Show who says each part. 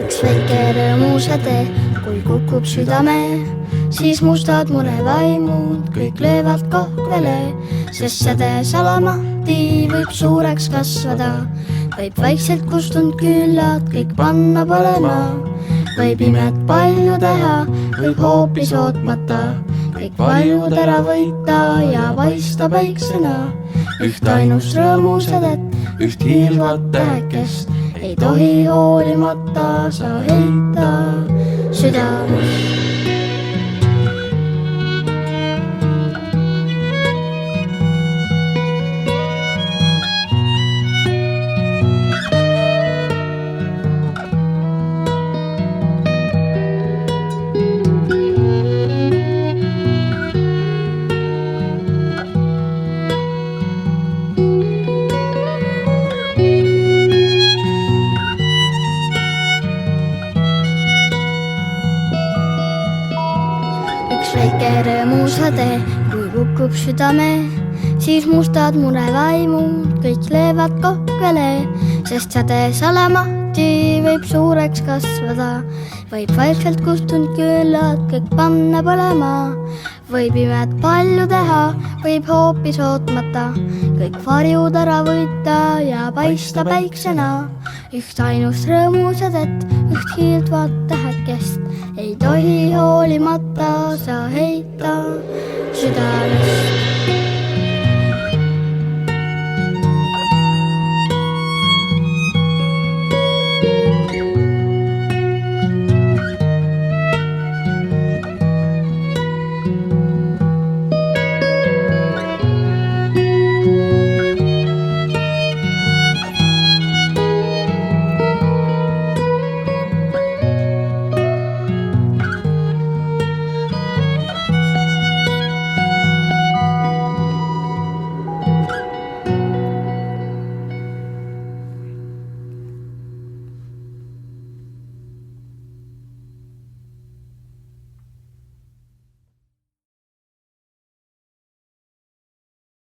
Speaker 1: Üks väike rõõmusade, kui kukub südame, siis mustad murevaimud kõik löövad kohvele, sest säde salamati võib suureks kasvada, võib vaikselt kustunud küllad kõik panna põlema, võib imet palju teha, võib hoopis ootmata kõik paljud ära võita ja paista päiksena. Üht ainust rõõmusadet, üht hiilvat tähekest ei tohi hoolimata sa heita südamest. Väike rõõmusade, kui kukub südame, siis mustad murevaimud kõik löövad kohvele, sest säde salamati võib suureks kasvada, võib vaikselt kustunud küllad kõik panna põlema, võib imet palju teha, võib hoopis ootmata kõik varjud ära võita ja paista päiksena. Üht ainust rõõmusadet, üht hiildvat tähekest ei tohi hoolimata sa heita südamest.